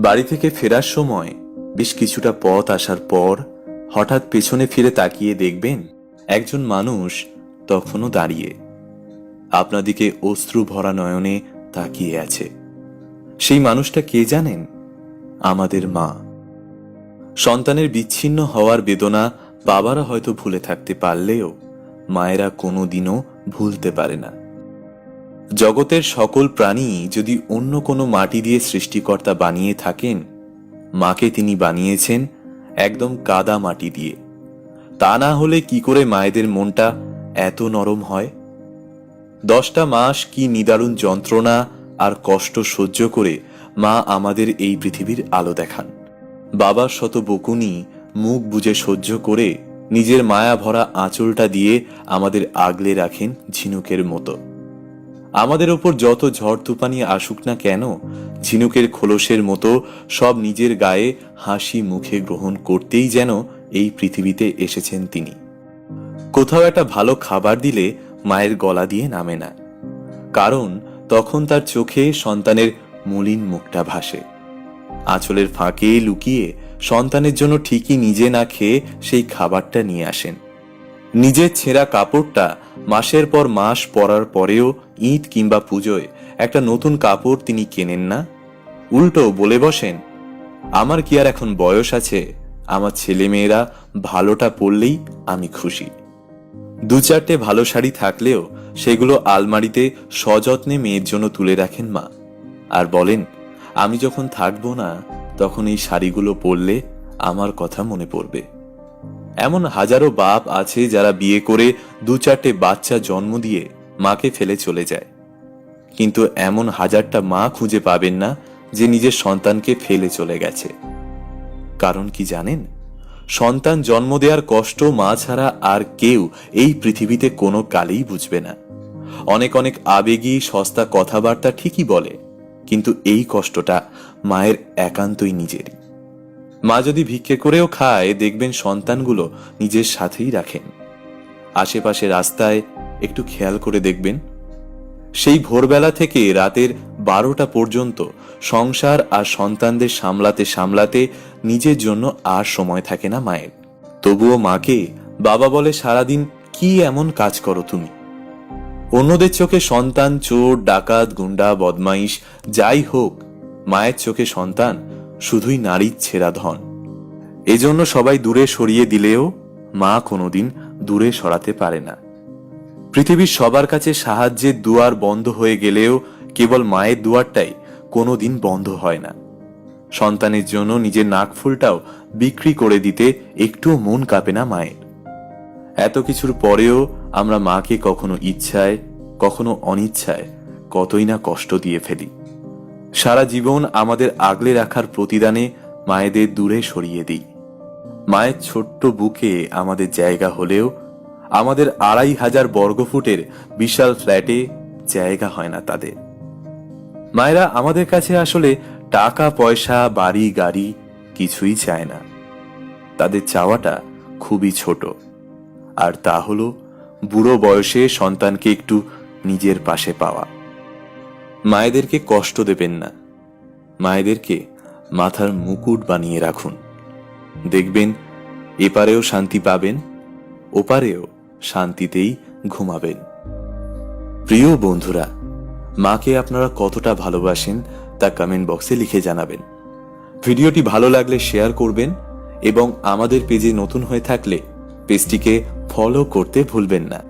বাড়ি থেকে ফেরার সময় বেশ কিছুটা পথ আসার পর হঠাৎ পেছনে ফিরে তাকিয়ে দেখবেন একজন মানুষ তখনও দাঁড়িয়ে আপনাদিকে অশ্রু ভরা নয়নে তাকিয়ে আছে। সেই মানুষটা কে জানেন? আমাদের মা। সন্তানের বিচ্ছিন্ন হওয়ার বেদনা বাবারা হয়তো ভুলে থাকতে পারলেও মায়েরা কোনোদিনও ভুলতে পারে না। জগতের সকল প্রাণী যদি অন্য কোনো মাটি দিয়ে সৃষ্টিকর্তা বানিয়ে থাকেন, মাকে তিনি বানিয়েছেন একদম কাদা মাটি দিয়ে। তা না হলে কি করে মায়েদের মনটা এত নরম হয়? 10টা মাস কি নিদারুণ যন্ত্রণা আর কষ্ট সহ্য করে মা আমাদের এই পৃথিবীর আলো দেখান। বাবার শত বকুনি মুখ বুজে সহ্য করে নিজের মায়া ভরা আঁচলটা দিয়ে আমাদের আগলে রাখেন ঝিনুকের মতো। আমাদের ওপর যত ঝড় তুফানি আসুক না কেন, ঝিনুকের খোলসের মতো সব নিজের গায়ে হাসি মুখে গ্রহণ করতেই যেন এই পৃথিবীতে এসেছেন তিনি। কোথাও একটা ভালো খাবার দিলে মায়ের গলা দিয়ে নামে না, কারণ তখন তার চোখে সন্তানের মলিন মুখটা ভাসে। আঁচলের ফাঁকে লুকিয়ে সন্তানের জন্য ঠিকই নিজে না খেয়ে সেই খাবারটা নিয়ে আসেন। নিজের ছেঁড়া কাপড়টা মাসের পর মাস পরার পরেও ঈদ কিংবা পুজোয় একটা নতুন কাপড় তিনি কেনেন না, উল্টো বলে বসেন, আমার কি আর এখন বয়স আছে? আমার ছেলে মেয়েরা ভালোটা পরলেই আমি খুশি। 2-4টে ভালো শাড়ি থাকলেও সেগুলো আলমারিতে সযত্নে মেয়ের জন্য তুলে রাখেন মা, আর বলেন, আমি যখন থাকবো না তখন এই শাড়িগুলো পরলে আমার কথা মনে পড়বে। এমন হাজারো বাপ আছে যারা বিয়ে করে 2-4টে বাচ্চা জন্ম দিয়ে মাকে ফেলে চলে যায়, কিন্তু এমন হাজারটা মা খুঁজে পাবেন না যে নিজের সন্তানকে ফেলে চলে গেছে। কারণ কি জানেন? সন্তান জন্ম দেওয়ার কষ্ট মা ছাড়া আর কেউ এই পৃথিবীতে কোনো কালেই বুঝবে না। অনেক অনেক আবেগী সস্তা কথাবার্তা ঠিকই বলে, কিন্তু এই কষ্টটা মায়ের একান্তই নিজেরই। মা যদি ভিক্ষে করেও খায়, দেখবেন সন্তানগুলো নিজের সাথেই রাখেন। আশেপাশে রাস্তায় একটু খেয়াল করে দেখবেন, সেই ভোরবেলা থেকে রাতের 12টা পর্যন্ত সংসার আর সন্তানদের সামলাতে সামলাতে নিজের জন্য আর সময় থাকে না মায়ের। তবুও মাকে বাবা বলে, সারাদিন কি এমন কাজ করো তুমি? অন্যদের চোখে সন্তান চোর, ডাকাত, গুন্ডা, বদমাইশ যাই হোক, মায়ের চোখে সন্তান শুধুই নারীর ছেঁড়া ধন। এজন্য সবাই দূরে সরিয়ে দিলেও মা কোনোদিন দূরে সরাতে পারে না। পৃথিবীর সবার কাছে সাহায্যের দুয়ার বন্ধ হয়ে গেলেও কেবল মায়ের দুয়ারটাই কোনোদিন বন্ধ হয় না। সন্তানের জন্য নিজের নাকফুলটাও বিক্রি করে দিতে একটুও মন কাঁপে না মায়ের। এত কিছুর পরেও আমরা মাকে কখনো ইচ্ছায় কখনো অনিচ্ছায় কতই না কষ্ট দিয়ে ফেলি। সারা জীবন আমাদের আগলে রাখার প্রতিদানে মায়েদের দূরে সরিয়ে দিই। মায়ের ছোট্ট বুকে আমাদের জায়গা হলেও আমাদের 2500 বর্গফুটের বিশাল ফ্ল্যাটে জায়গা হয় না তাদের। মায়েরা আমাদের কাছে আসলে টাকা পয়সা, বাড়ি গাড়ি কিছুই চায় না। তাদের চাওয়াটা খুবই ছোট, আর তা হলো বুড়ো বয়সে সন্তানকে একটু নিজের পাশে পাওয়া। মায়েদেরকে কষ্ট দেবেন না, মায়েদেরকে মাথার মুকুট বানিয়ে রাখুন। দেখবেন এপারেও শান্তি পাবেন, ওপারেও শান্তিতেই ঘুমাবেন। প্রিয় বন্ধুরা, মাকে আপনারা কতটা ভালোবাসেন তা কমেন্ট বক্সে লিখে জানাবেন। ভিডিওটি ভালো লাগলে শেয়ার করবেন এবং আমাদের পেজে নতুন হয়ে থাকলে পেজটিকে ফলো করতে ভুলবেন না।